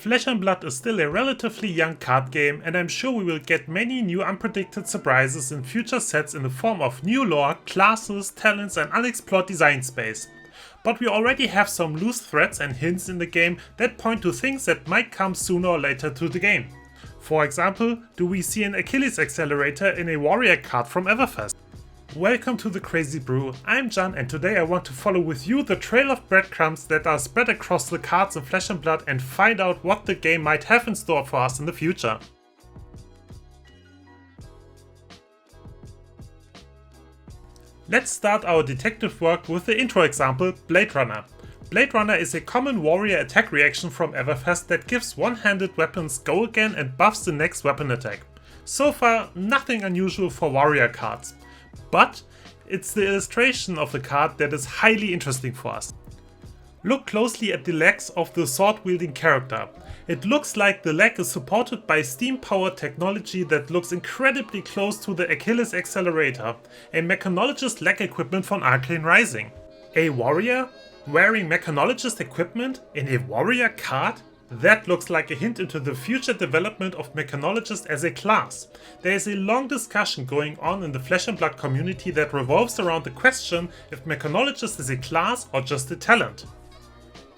Flesh and Blood is still a relatively young card game, and I'm sure we will get many new unpredicted surprises in future sets in the form of new lore, classes, talents and unexplored design space. But we already have some loose threads and hints in the game that point to things that might come sooner or later to the game. For example, do we see an Achilles accelerator in a warrior card from Everfest? Welcome to the Crazy Brew, I'm Jan and today I want to follow with you the trail of breadcrumbs that are spread across the cards in Flesh and Blood and find out what the game might have in store for us in the future. Let's start our detective work with the intro example, Blade Runner. Blade Runner is a common warrior attack reaction from Everfest that gives one-handed weapons go again and buffs the next weapon attack. So far, nothing unusual for warrior cards. But it's the illustration of the card that is highly interesting for us. Look closely at the legs of the sword-wielding character. It looks like the leg is supported by steam-powered technology that looks incredibly close to the Achilles accelerator, a Mechanologist leg equipment from Arcane Rising. A warrior wearing Mechanologist equipment in a warrior card? That looks like a hint into the future development of Mechanologist as a class. There is a long discussion going on in the Flesh and Blood community that revolves around the question if Mechanologist is a class or just a talent.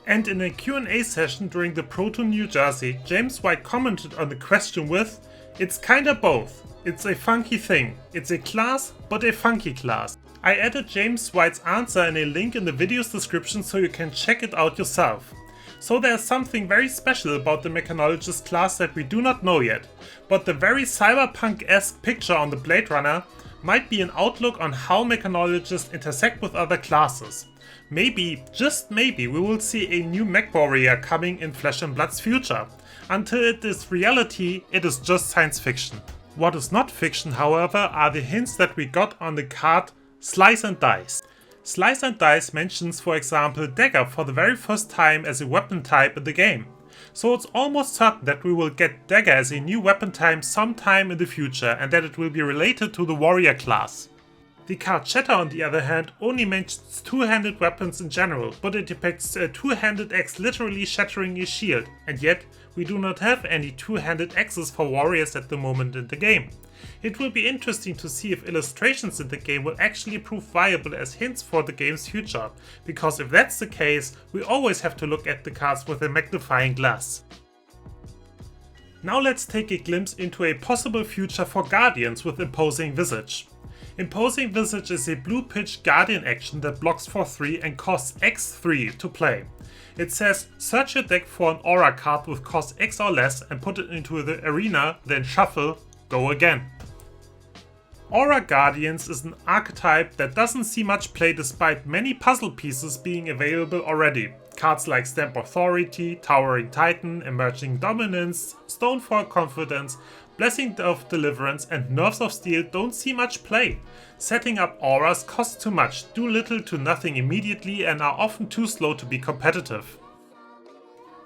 And in a Q&A session during the Proton New Jersey, James White commented on the question with, "It's kinda both. It's a funky thing. It's a class, but a funky class." I added James White's answer in a link in the video's description so you can check it out yourself. So there's something very special about the Mechanologist class that we do not know yet, but the very cyberpunk-esque picture on the Blade Runner might be an outlook on how Mechanologists intersect with other classes. Maybe, just maybe, we will see a new mech warrior coming in Flesh and Blood's future. Until it is reality, it is just science fiction. What is not fiction, however, are the hints that we got on the card Slice and Dice. Slice and Dice mentions, for example, dagger for the very first time as a weapon type in the game. So it's almost certain that we will get dagger as a new weapon type sometime in the future and that it will be related to the warrior class. The card Shatter, on the other hand, only mentions two-handed weapons in general, but it depicts a two-handed axe literally shattering a shield, and yet we do not have any two-handed axes for warriors at the moment in the game. It will be interesting to see if illustrations in the game will actually prove viable as hints for the game's future, because if that's the case, we always have to look at the cards with a magnifying glass. Now let's take a glimpse into a possible future for Guardians with Imposing Visage. Imposing Visage is a blue-pitch Guardian action that blocks for 3 and costs X3 to play. It says, search your deck for an aura card with cost X or less and put it into the arena, then shuffle, go again. Aura Guardians is an archetype that doesn't see much play despite many puzzle pieces being available already. Cards like Stamp Authority, Towering Titan, Emerging Dominance, Stonefall Confidence, Blessing of Deliverance and Nerves of Steel don't see much play. Setting up auras costs too much, do little to nothing immediately and are often too slow to be competitive.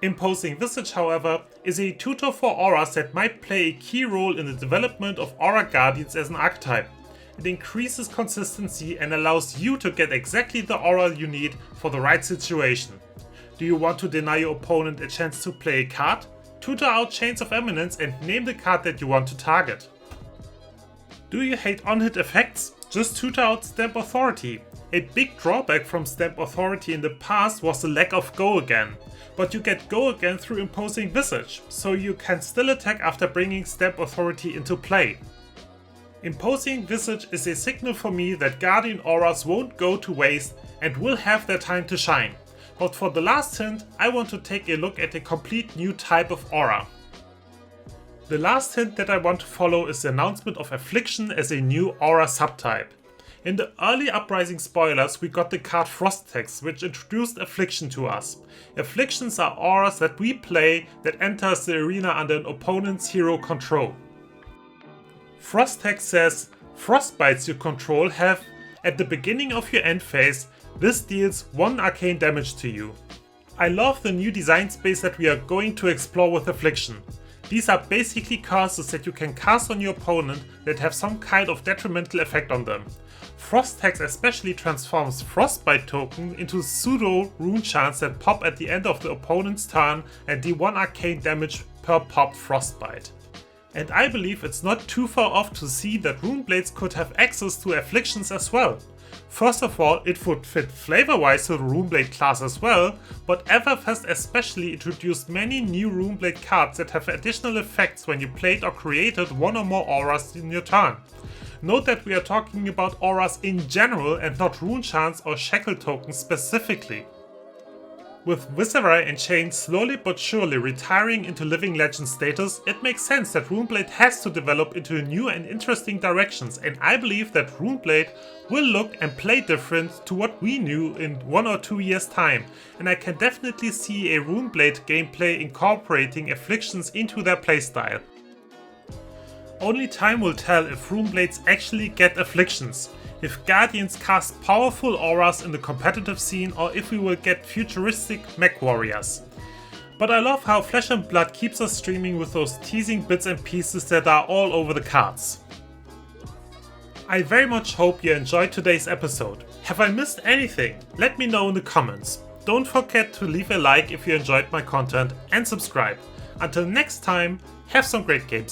Imposing Visage, however, is a tutor for auras that might play a key role in the development of Aura Guardians as an archetype. It increases consistency and allows you to get exactly the aura you need for the right situation. Do you want to deny your opponent a chance to play a card? Tutor out Chains of Eminence and name the card that you want to target. Do you hate on-hit effects? Just tutor out Stamp Authority. A big drawback from Stamp Authority in the past was the lack of go again. But you get go again through Imposing Visage, so you can still attack after bringing Stamp Authority into play. Imposing Visage is a signal for me that Guardian auras won't go to waste and will have their time to shine. But for the last hint, I want to take a look at a complete new type of aura. The last hint that I want to follow is the announcement of Affliction as a new aura subtype. In the early Uprising spoilers, we got the card Frost-Hex, which introduced Affliction to us. Afflictions are auras that we play that enters the arena under an opponent's hero control. Frost-Hex says, Frostbites you control have, at the beginning of your end phase, this deals 1 arcane damage to you. I love the new design space that we are going to explore with Affliction. These are basically curses that you can cast on your opponent that have some kind of detrimental effect on them. Frost Hex especially transforms Frostbite token into pseudo rune chants that pop at the end of the opponent's turn and do 1 arcane damage per pop Frostbite. And I believe it's not too far off to see that Runeblades could have access to afflictions as well. First of all, it would fit flavor-wise to the Runeblade class as well, but Everfest especially introduced many new Runeblade cards that have additional effects when you played or created 1 or more auras in your turn. Note that we are talking about auras in general and not rune chants or shackle tokens specifically. With Viscera and Chain slowly but surely retiring into Living Legend status, it makes sense that Runeblade has to develop into new and interesting directions, and I believe that Runeblade will look and play different to what we knew in 1 or 2 years time, and I can definitely see a Runeblade gameplay incorporating afflictions into their playstyle. Only time will tell if Runeblades actually get afflictions, if Guardians cast powerful auras in the competitive scene, or if we will get futuristic mech warriors. But I love how Flesh and Blood keeps us streaming with those teasing bits and pieces that are all over the cards. I very much hope you enjoyed today's episode. Have I missed anything? Let me know in the comments. Don't forget to leave a like if you enjoyed my content and subscribe. Until next time, have some great games.